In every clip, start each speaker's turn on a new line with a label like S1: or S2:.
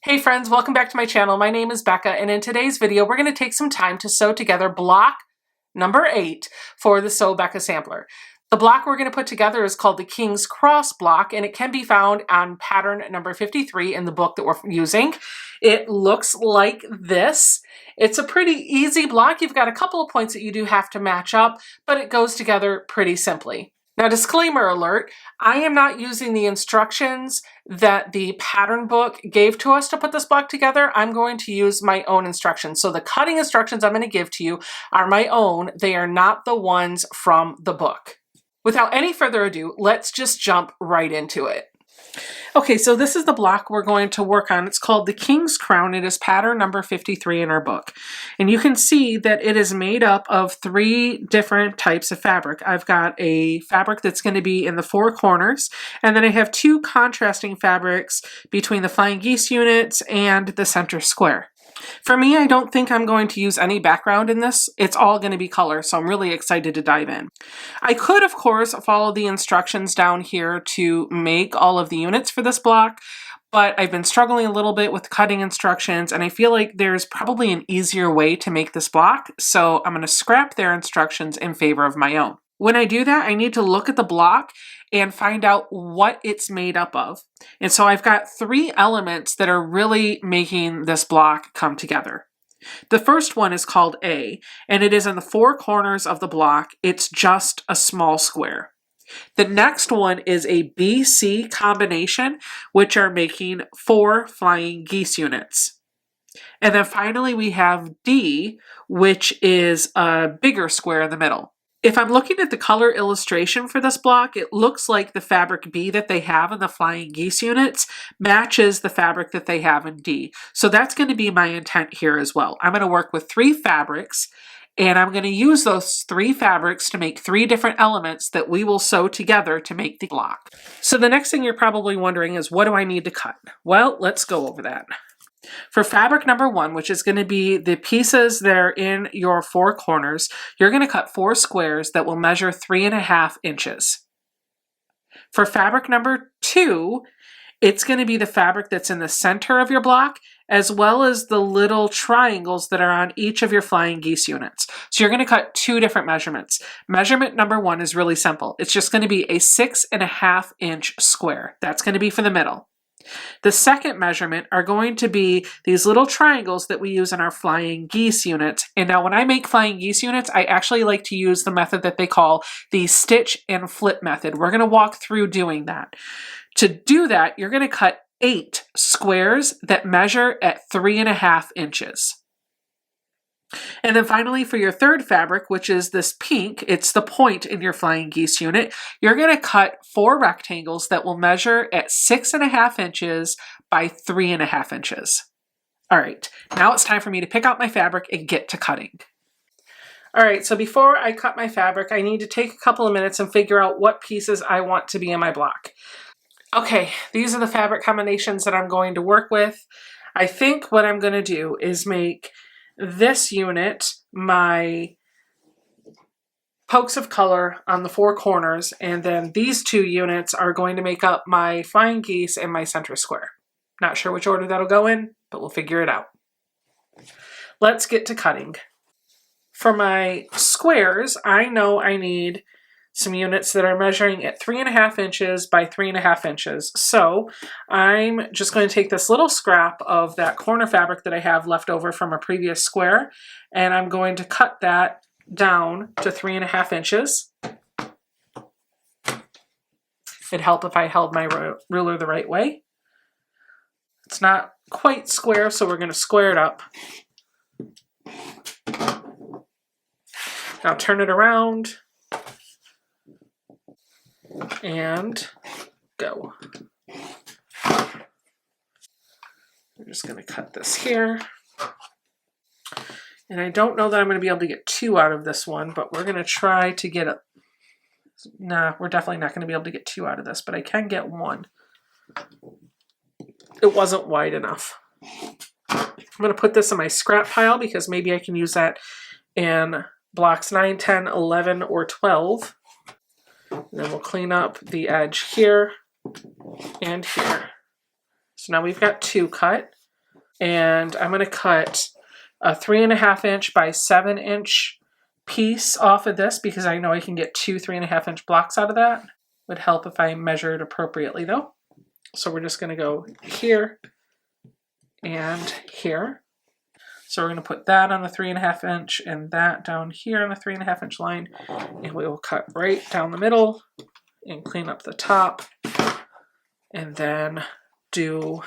S1: Hey friends, welcome back to my channel. My name is Becca, and in today's video we're going to take some time to sew together block number 8 for the Sew Becca Sampler. The block we're going to put together is called the King's Cross block, and it can be found on pattern number 53 in the book that we're using. It looks like this. It's a pretty easy block. You've got a couple of points that you do have to match up, but it goes together pretty simply. Now, disclaimer alert, I am not using the instructions that the pattern book gave to us to put this block together. I'm going to use my own instructions. So the cutting instructions I'm going to give to you are my own. They are not the ones from the book. Without any further ado, let's just jump right into it. Okay, so this is the block we're going to work on. It's called the King's Crown. It is pattern number 53 in our book. And you can see that it is made up of 3 different types of fabric. I've got a fabric that's going to be in the 4 corners, and then I have 2 contrasting fabrics between the Flying Geese units and the center square. For me, I don't think I'm going to use any background in this. It's all going to be color, so I'm really excited to dive in. I could, of course, follow the instructions down here to make all of the units for this block, but I've been struggling a little bit with cutting instructions, and I feel like there's probably an easier way to make this block, so I'm going to scrap their instructions in favor of my own. When I do that, I need to look at the block and find out what it's made up of. And so I've got 3 elements that are really making this block come together. The first one is called A, and it is in the 4 corners of the block. It's just a small square. The next one is a BC combination, which are making 4 Flying Geese units. And then finally we have D, which is a bigger square in the middle. If I'm looking at the color illustration for this block, it looks like the fabric B that they have in the Flying Geese units matches the fabric that they have in D. So that's going to be my intent here as well. I'm going to work with 3 fabrics, and I'm going to use those 3 fabrics to make 3 different elements that we will sew together to make the block. So the next thing you're probably wondering is, what do I need to cut? Well, let's go over that. For fabric number 1, which is going to be the pieces that are in your 4 corners, you're going to cut 4 squares that will measure 3.5 inches. For fabric number 2, it's going to be the fabric that's in the center of your block, as well as the little triangles that are on each of your Flying Geese units. So you're going to cut 2 different measurements. Measurement number 1 is really simple. It's just going to be a 6.5 inch square. That's going to be for the middle. The second measurement are going to be these little triangles that we use in our Flying Geese units. And now when I make Flying Geese units, I actually like to use the method that they call the stitch and flip method. We're going to walk through doing that. To do that, you're going to cut 8 squares that measure at 3.5 inches. And then finally, for your third fabric, which is this pink, it's the point in your Flying Geese unit, you're going to cut 4 rectangles that will measure at 6.5 inches by 3.5 inches. All right, now it's time for me to pick out my fabric and get to cutting. All right, so before I cut my fabric, I need to take a couple of minutes and figure out what pieces I want to be in my block. Okay, these are the fabric combinations that I'm going to work with. I think what I'm going to do is make this unit my pokes of color on the 4 corners, and then these 2 units are going to make up my Flying Geese and my center square. Not sure which order that'll go in, but we'll figure it out. Let's get to cutting. For my squares, I know I need some units that are measuring at 3.5 inches by 3.5 inches. So I'm just going to take this little scrap of that corner fabric that I have left over from a previous square, and I'm going to cut that down to 3.5 inches. It'd help if I held my ruler the right way. It's not quite square, so we're going to square it up. Now turn it around and go. I'm just going to cut this here. And I don't know that I'm going to be able to get 2 out of this one, but we're going to try to get a... Nah, we're definitely not going to be able to get 2 out of this, but I can get 1. It wasn't wide enough. I'm going to put this in my scrap pile because maybe I can use that in blocks 9, 10, 11, or 12. And then we'll clean up the edge here and here. So now we've got 2 cut. And I'm going to cut a 3.5 inch by 7 inch piece off of this because I know I can get two 3.5 inch blocks out of that. Would help if I measured appropriately though. So we're just going to go here and here. So we're going to put that on the 3.5 inch and that down here on the 3.5 inch line. And we will cut right down the middle and clean up the top. And then do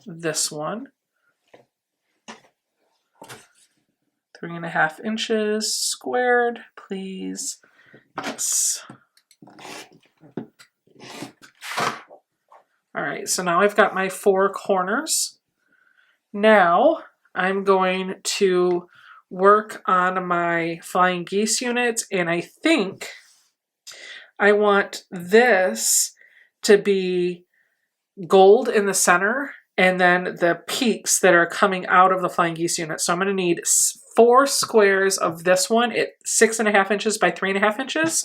S1: this one. 3.5 inches squared, please. Yes. All right, so now I've got my 4 corners. Now I'm going to work on my flying geese unit, and I think I want this to be gold in the center and then the peaks that are coming out of the flying geese unit. So I'm going to need 4 squares of this one at 6.5 inches by 3.5 inches.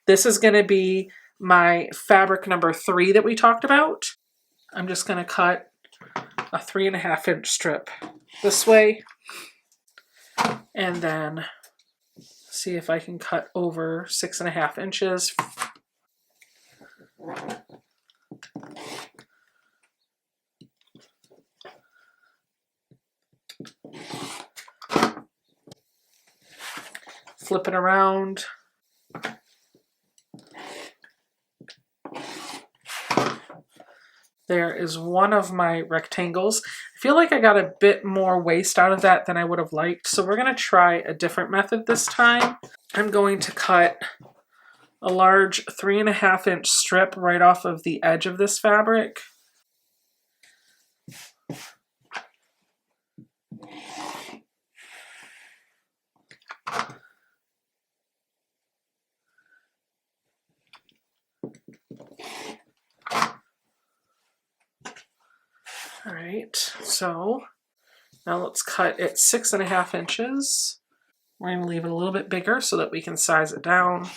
S1: This is going to be my fabric number 3 that we talked about. I'm just going to cut a 3.5 inch strip this way and then see if I can cut over 6.5 inches. Flip it around. There is one of my rectangles. I feel like I got a bit more waste out of that than I would have liked, so we're going to try a different method this time. I'm going to cut a large 3.5 inch strip right off of the edge of this fabric. All right, so now let's cut at 6.5 inches. We're going to leave it a little bit bigger so that we can size it down.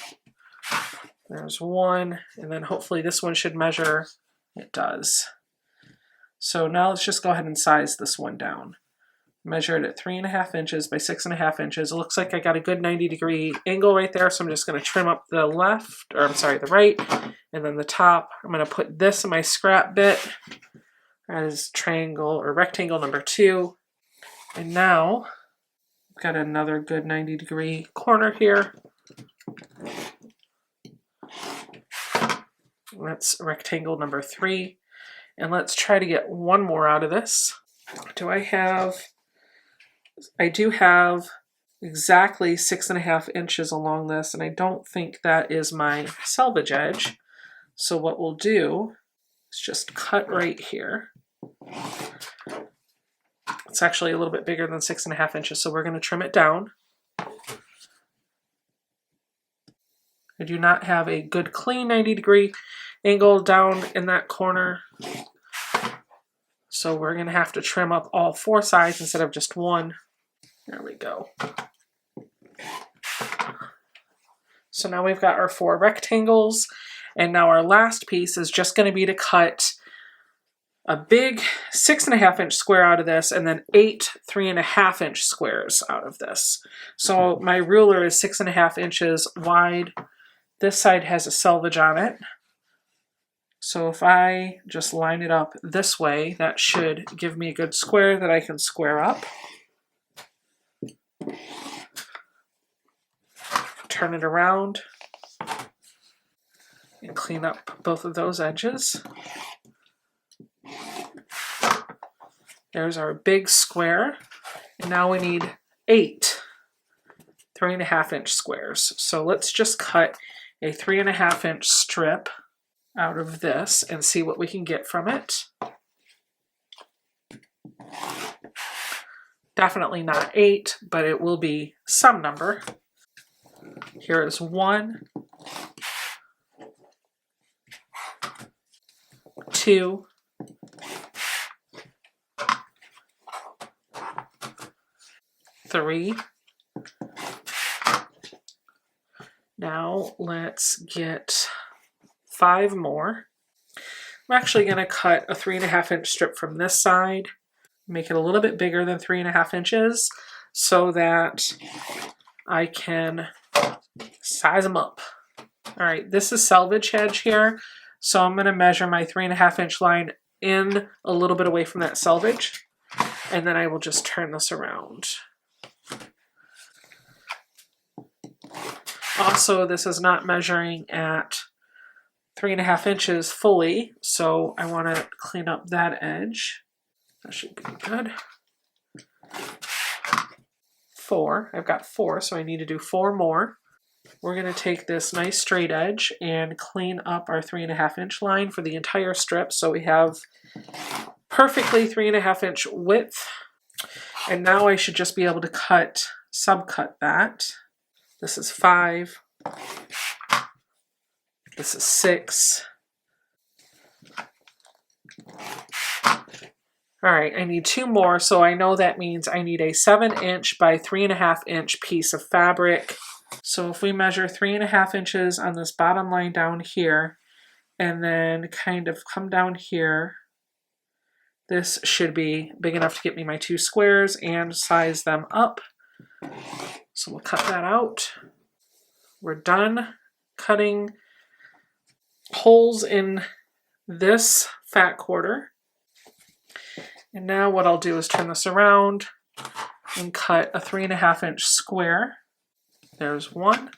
S1: There's one, and then hopefully this one should measure. It does. So now let's just go ahead and size this one down. Measure it at 3.5 inches by 6.5 inches. It looks like I got a good 90-degree angle right there, so I'm just going to trim up the left, or I'm sorry, the right, and then the top. I'm going to put this in my scrap bit as triangle or rectangle number 2. And now I've got another good 90-degree corner here. That's rectangle number 3. And let's try to get one more out of this. I do have exactly 6.5 inches along this, and I don't think that is my selvage edge. So what we'll do is just cut right here. It's actually a little bit bigger than 6.5 inches, so we're going to trim it down. I do not have a good clean 90-degree angle down in that corner, so we're going to have to trim up all 4 sides instead of just one. There we go. So now we've got our 4 rectangles, and now our last piece is just going to be to cut a big 6.5 inch square out of this and then 8 3.5 inch squares out of this. So my ruler is 6.5 inches wide. This side has a selvage on it. So if I just line it up this way, that should give me a good square that I can square up. Turn it around and clean up both of those edges. There's our big square, and now we need 8 3.5 inch squares. So let's just cut a 3.5 inch strip out of this and see what we can get from it. Definitely not 8, but it will be some number. Here is 1, 2, 3. Now let's get 5 more. I'm actually going to cut a 3.5 inch strip from this side make it a little bit bigger than 3.5 inches so that I can size them up. All right, this is selvage edge here, so I'm going to measure my 3.5 inch line in a little bit away from that selvage, and then I will just turn this around. Also, this is not measuring at 3.5 inches fully, so I want to clean up that edge. That should be good. 4. I've got 4, so I need to do 4 more. We're going to take this nice straight edge and clean up our 3.5 inch line for the entire strip, so we have perfectly 3.5 inch width. And now I should just be able to subcut that. This is 5. This is 6. All right, I need 2 more, so I know that means I need a 7 inch by 3.5 inch piece of fabric. So if we measure 3.5 inches on this bottom line down here, and then kind of come down here, this should be big enough to get me my 2 squares and size them up. So we'll cut that out. We're done cutting holes in this fat quarter. And now what I'll do is turn this around and cut a 3.5 inch square. There's 1.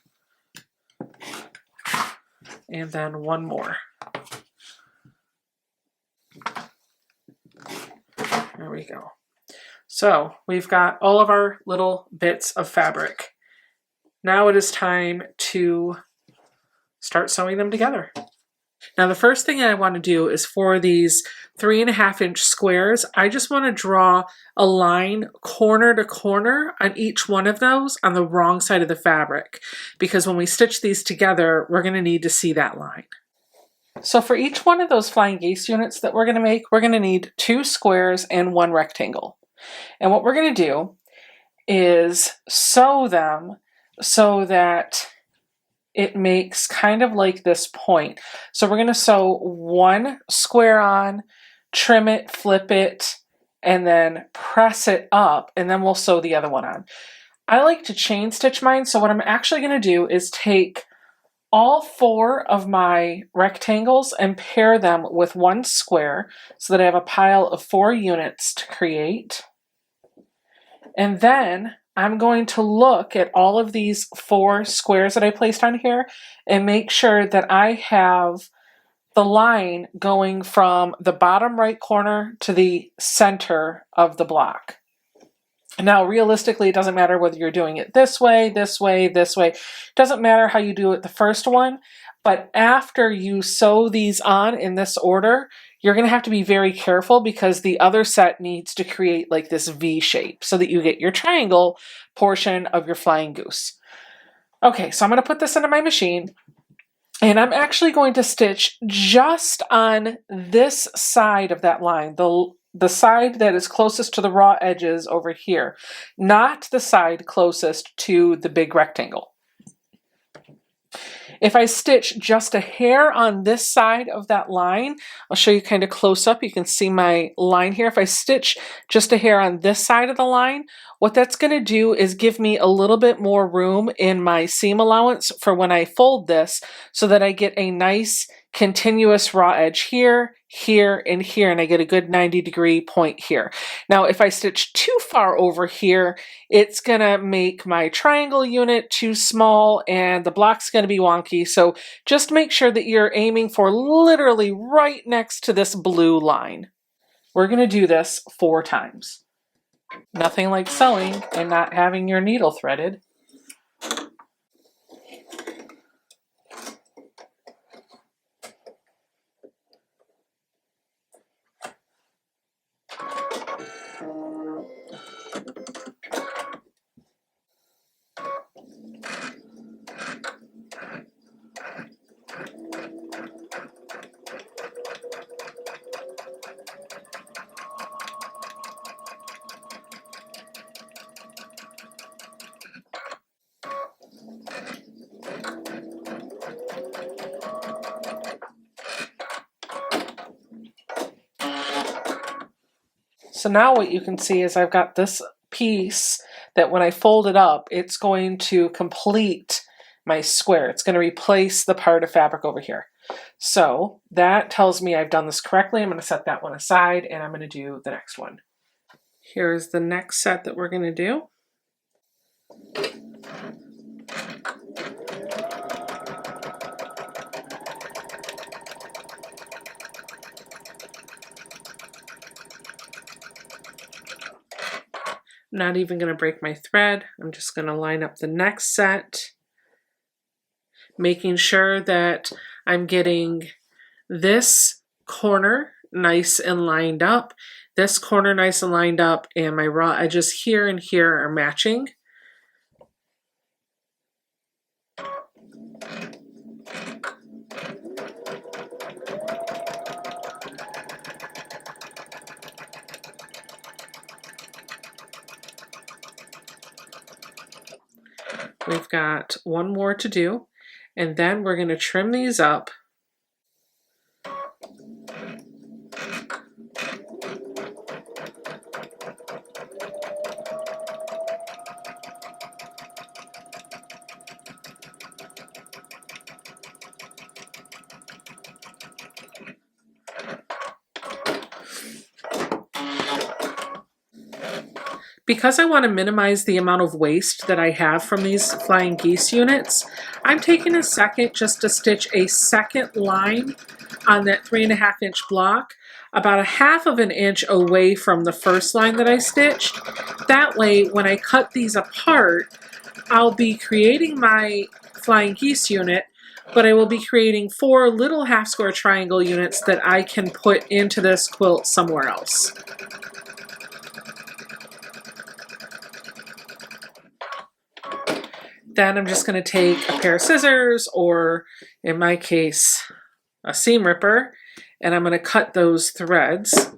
S1: And then 1 more. There we go. So we've got all of our little bits of fabric. Now it is time to start sewing them together. Now the first thing I want to do is for these 3.5 inch squares, I just want to draw a line corner to corner on each one of those on the wrong side of the fabric, because when we stitch these together, we're going to need to see that line. So for each one of those flying geese units that we're going to make, we're going to need 2 squares and 1 rectangle. And what we're going to do is sew them so that it makes kind of like this point. So we're going to sew 1 square on, trim it, flip it, and then press it up, and then we'll sew the other one on. I like to chain stitch mine, so what I'm actually going to do is take all 4 of my rectangles and pair them with 1 square so that I have a pile of 4 units to create. And then I'm going to look at all of these 4 squares that I placed on here and make sure that I have the line going from the bottom right corner to the center of the block. Now, realistically, it doesn't matter whether you're doing it this way, this way, this way. It doesn't matter how you do it the first one, but after you sew these on in this order, you're going to have to be very careful because the other set needs to create like this V shape so that you get your triangle portion of your flying goose. Okay, so I'm going to put this into my machine, and I'm actually going to stitch just on this side of that line, the side that is closest to the raw edges over here, not the side closest to the big rectangle. If I stitch just a hair on this side of that line, I'll show you kind of close up, you can see my line here. If I stitch just a hair on this side of the line, what that's going to do is give me a little bit more room in my seam allowance for when I fold this so that I get a nice continuous raw edge here, here, and here, and I get a good 90-degree point here. Now, if I stitch too far over here, it's going to make my triangle unit too small and the block's going to be wonky. So just make sure that you're aiming for literally right next to this blue line. We're going to do this 4 times. Nothing like sewing and not having your needle threaded. So now what you can see is I've got this piece that when I fold it up, it's going to complete my square. It's going to replace the part of fabric over here. So that tells me I've done this correctly. I'm going to set that one aside and I'm going to do the next one. Here's the next set that we're going to do. I'm not even going to break my thread. I'm just going to line up the next set, making sure that I'm getting this corner nice and lined up, this corner nice and lined up, and my raw edges here and here are matching. We've got one more to do, and then we're going to trim these up. Because I want to minimize the amount of waste that I have from these Flying Geese units, I'm taking a second just to stitch a second line on that 3.5 inch block, about 1/2 inch away from the first line that I stitched. That way, when I cut these apart, I'll be creating my Flying Geese unit, but I will be creating 4 little half square triangle units that I can put into this quilt somewhere else. Then I'm just going to take a pair of scissors, or in my case, a seam ripper, and I'm going to cut those threads.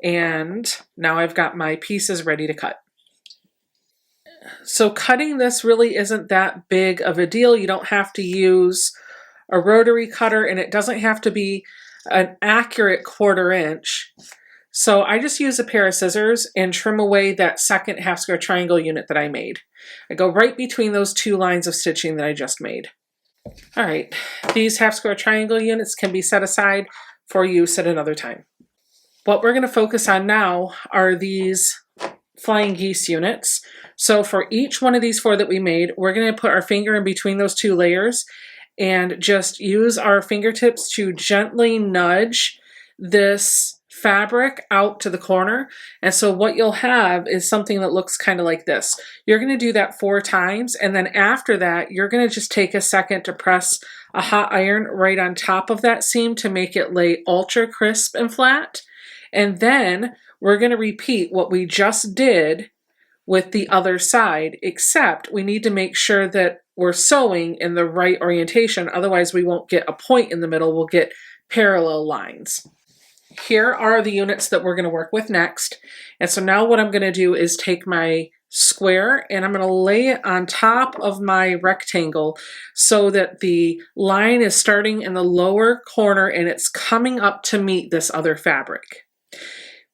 S1: And now I've got my pieces ready to cut. So cutting this really isn't that big of a deal. You don't have to use a rotary cutter, and it doesn't have to be an accurate 1/4 inch. So I just use a pair of scissors and trim away that second half square triangle unit that I made. I go right between those 2 lines of stitching that I just made. All right, these half square triangle units can be set aside for use at another time. What we're going to focus on now are these Flying Geese units. So for each one of these 4 that we made, we're going to put our finger in between those 2 layers and just use our fingertips to gently nudge this fabric out to the corner. And so what you'll have is something that looks kind of like this. You're going to do that 4 times, and then after that you're going to just take a second to press a hot iron right on top of that seam to make it lay ultra crisp and flat. And then we're going to repeat what we just did with the other side, except we need to make sure that we're sewing in the right orientation, otherwise we won't get a point in the middle, we'll get parallel lines. Here are the units that we're going to work with next. And so now what I'm going to do is take my square and I'm going to lay it on top of my rectangle so that the line is starting in the lower corner and it's coming up to meet this other fabric.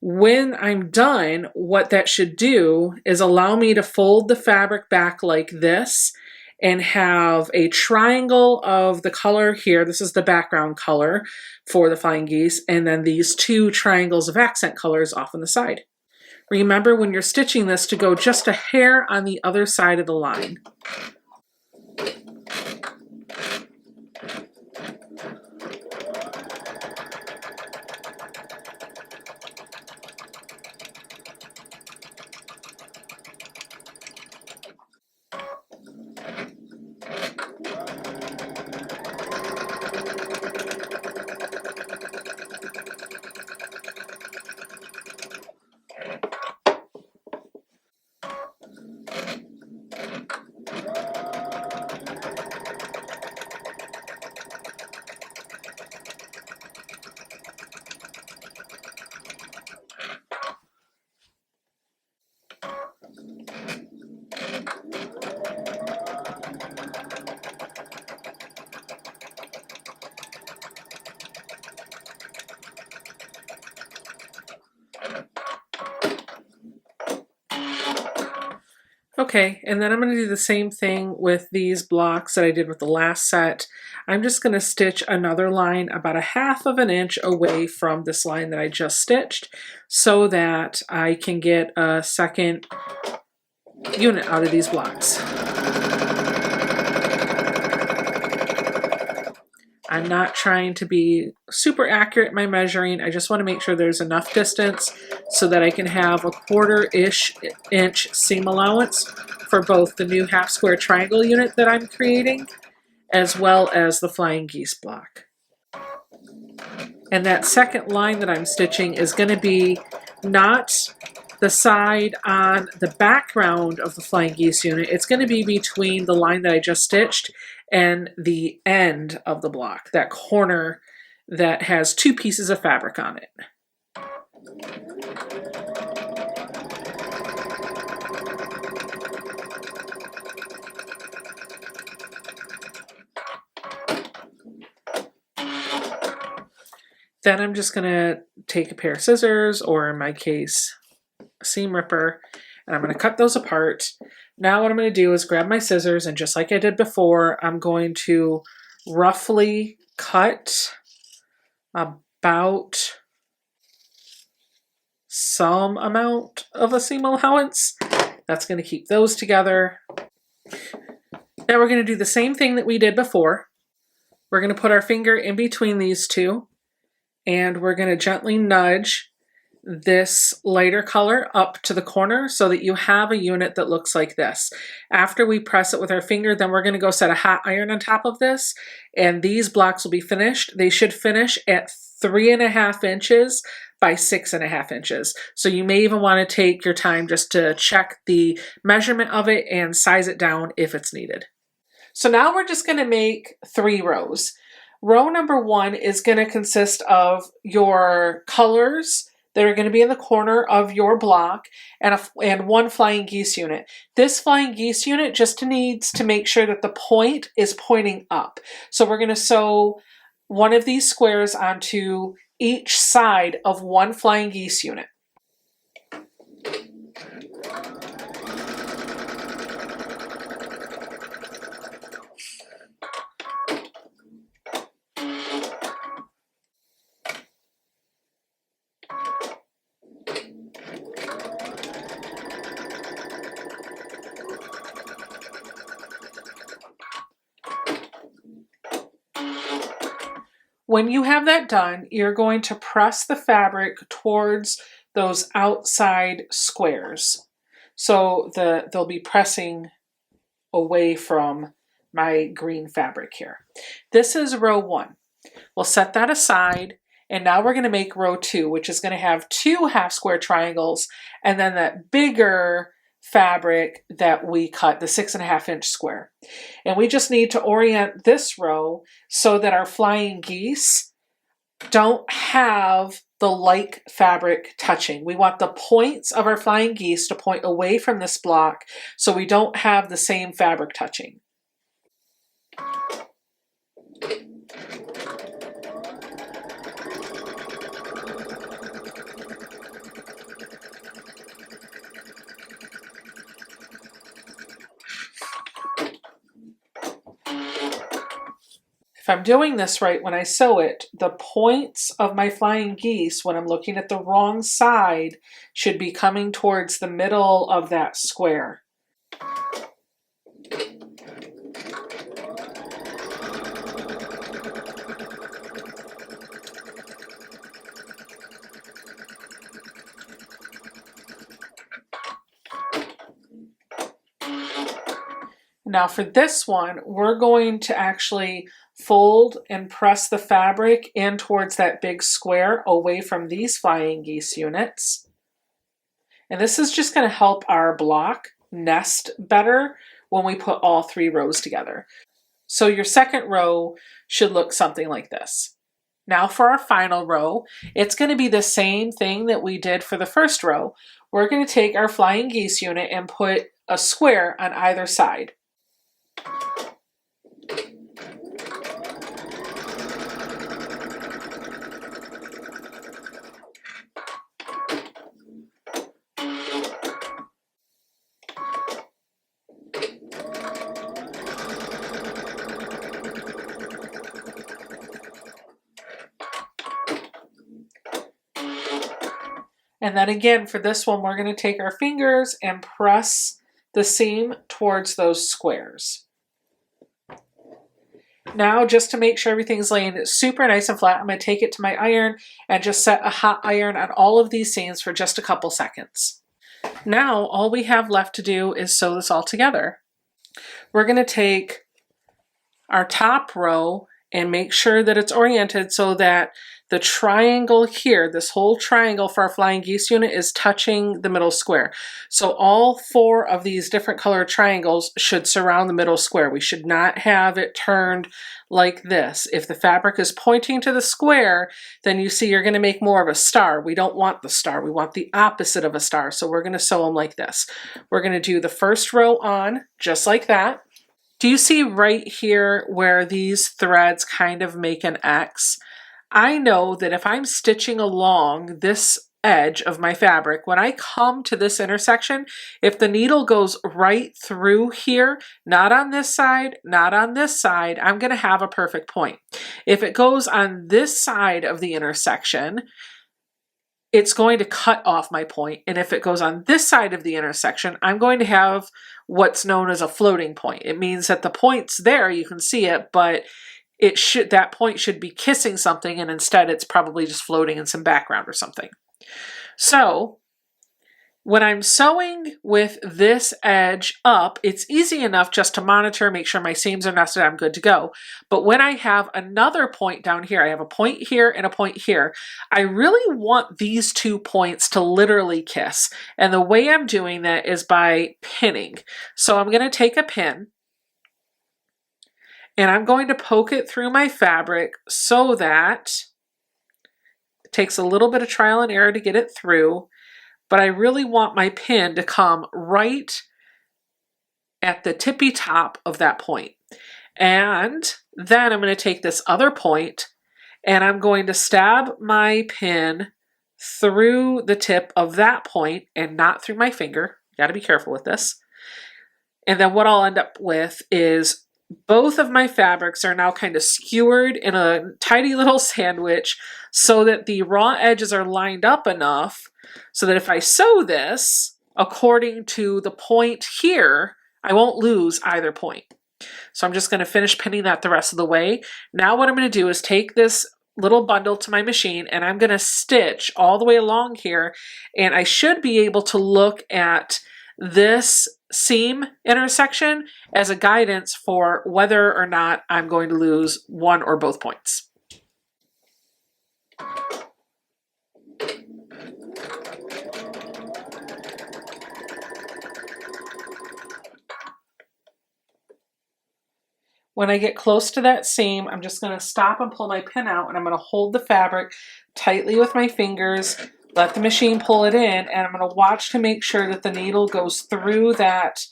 S1: When I'm done, what that should do is allow me to fold the fabric back like this and have a triangle of the color here. This is the background color for the Flying Geese, and then these 2 triangles of accent colors off on the side. Remember when you're stitching this to go just a hair on the other side of the line. Okay, and then I'm going to do the same thing with these blocks that I did with the last set. I'm just going to stitch another line about 1/2 of an inch away from this line that I just stitched so that I can get a second unit out of these blocks. I'm not trying to be super accurate in my measuring. I just want to make sure there's enough distance so that I can have a 1/4-ish inch seam allowance for both the new half square triangle unit that I'm creating as well as the flying geese block. And that second line that I'm stitching is going to be not the side on the background of the flying geese unit. It's going to be between the line that I just stitched and the end of the block, that corner that has 2 pieces of fabric on it. Then I'm just going to take a pair of scissors, or in my case, a seam ripper, and I'm going to cut those apart. Now what I'm going to do is grab my scissors, and just like I did before, I'm going to roughly cut about some amount of a seam allowance. That's going to keep those together. Now we're going to do the same thing that we did before. We're going to put our finger in between these two, and we're going to gently nudge this lighter color up to the corner so that you have a unit that looks like this. After we press it with our finger, then we're going to go set a hot iron on top of this, and these blocks will be finished. They should finish at 3.5 inches by 6.5 inches. So you may even want to take your time just to check the measurement of it and size it down if it's needed. So now we're just going to make 3 rows. Row number 1 is going to consist of your colors that are going to be in the corner of your block and 1 flying geese unit. This flying geese unit just needs to make sure that the point is pointing up. So we're going to sew one of these squares onto each side of 1 flying geese unit. When you have that done, you're going to press the fabric towards those outside squares. So they'll be pressing away from my green fabric here. This is row 1. We'll set that aside, and now we're going to make row 2, which is going to have 2 half square triangles and then that bigger fabric that we cut, the 6.5 inch square. And we just need to orient this row so that our flying geese don't have the like fabric touching. We want the points of our flying geese to point away from this block so we don't have the same fabric touching. If I'm doing this right when I sew it, the points of my flying geese, when I'm looking at the wrong side, should be coming towards the middle of that square. Now for this one, we're going to actually fold and press the fabric in towards that big square away from these flying geese units. And this is just going to help our block nest better when we put all 3 rows together. So your second row should look something like this. Now for our final row, it's going to be the same thing that we did for the first row. We're going to take our flying geese unit and put a square on either side. And then again, for this one, we're going to take our fingers and press the seam towards those squares. Now, just to make sure everything's laying super nice and flat, I'm going to take it to my iron and just set a hot iron on all of these seams for just a couple seconds. Now, all we have left to do is sew this all together. We're going to take our top row and make sure that it's oriented so that the triangle here, this whole triangle for our flying geese unit, is touching the middle square. So all 4 of these different colored triangles should surround the middle square. We should not have it turned like this. If the fabric is pointing to the square, then you see you're going to make more of a star. We don't want the star. We want the opposite of a star. So we're going to sew them like this. We're going to do the first row on just like that. Do you see right here where these threads kind of make an X? I know that if I'm stitching along this edge of my fabric, when I come to this intersection, if the needle goes right through here, not on this side, not on this side, I'm going to have a perfect point. If it goes on this side of the intersection, it's going to cut off my point. And if it goes on this side of the intersection, I'm going to have what's known as a floating point. It means that the point's there, you can see it, but that point should be kissing something, and instead it's probably just floating in some background or something. So when I'm sewing with this edge up, it's easy enough just to monitor, make sure my seams are nested, I'm good to go. But when I have another point down here, I have a point here and a point here, I really want these 2 points to literally kiss. And the way I'm doing that is by pinning. So I'm going to take a pin, and I'm going to poke it through my fabric so that it takes a little bit of trial and error to get it through, but I really want my pin to come right at the tippy top of that point. And then I'm going to take this other point and I'm going to stab my pin through the tip of that point and not through my finger. You got to be careful with this. And then what I'll end up with is both of my fabrics are now kind of skewered in a tidy little sandwich so that the raw edges are lined up enough so that if I sew this according to the point here, I won't lose either point. So I'm just going to finish pinning that the rest of the way. Now what I'm going to do is take this little bundle to my machine and I'm going to stitch all the way along here, and I should be able to look at this seam intersection as a guidance for whether or not I'm going to lose one or both points. When I get close to that seam, I'm just going to stop and pull my pin out, and I'm going to hold the fabric tightly with my fingers, let the machine pull it in, and I'm going to watch to make sure that the needle goes through that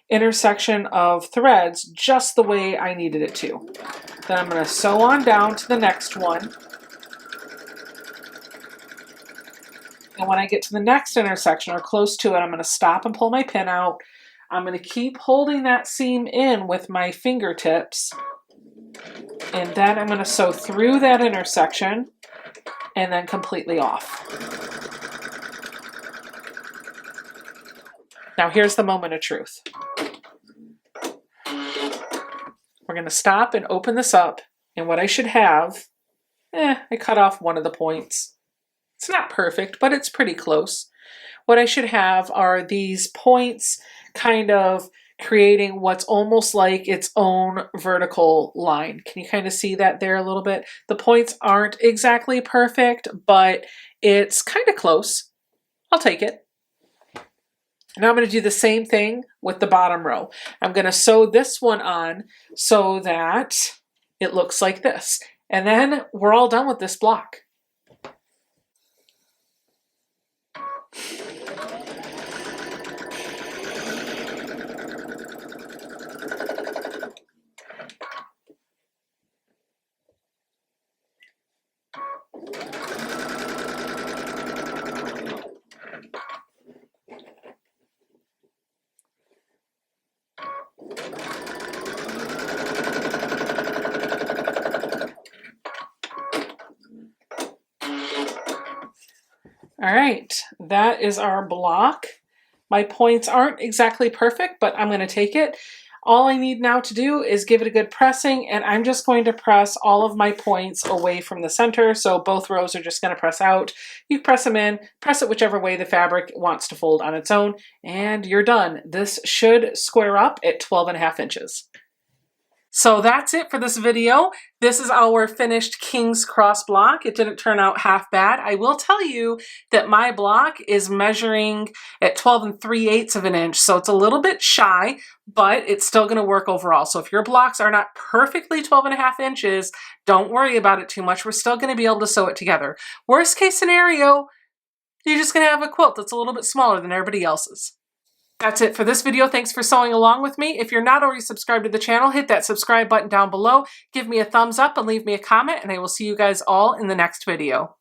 S1: intersection of threads just the way I needed it to. Then I'm going to sew on down to the next one. And when I get to the next intersection or close to it, I'm going to stop and pull my pin out. I'm going to keep holding that seam in with my fingertips, and then I'm going to sew through that intersection and then completely off. Now here's the moment of truth. We're going to stop and open this up, and what I should have, I cut off one of the points. It's not perfect, but it's pretty close. What I should have are these points kind of creating what's almost like its own vertical line. Can you kind of see that there a little bit? The points aren't exactly perfect, but it's kind of close. I'll take it. Now I'm going to do the same thing with the bottom row. I'm going to sew this one on so that it looks like this. And then we're all done with this block. All right, that is our block. My points aren't exactly perfect, but I'm going to take it. All I need now to do is give it a good pressing, and I'm just going to press all of my points away from the center, so both rows are just going to press out. You press them in, press it whichever way the fabric wants to fold on its own, and you're done. This should square up at 12.5 inches. So that's it for this video. This is our finished King's Cross block. It didn't turn out half bad. I will tell you that my block is measuring at 12 3/8 of an inch, so it's a little bit shy, but it's still going to work overall. So if your blocks are not perfectly 12.5 inches, don't worry about it too much. We're still going to be able to sew it together. Worst case scenario, you're just going to have a quilt that's a little bit smaller than everybody else's. That's it for this video. Thanks for sewing along with me. If you're not already subscribed to the channel, hit that subscribe button down below. Give me a thumbs up and leave me a comment, and I will see you guys all in the next video.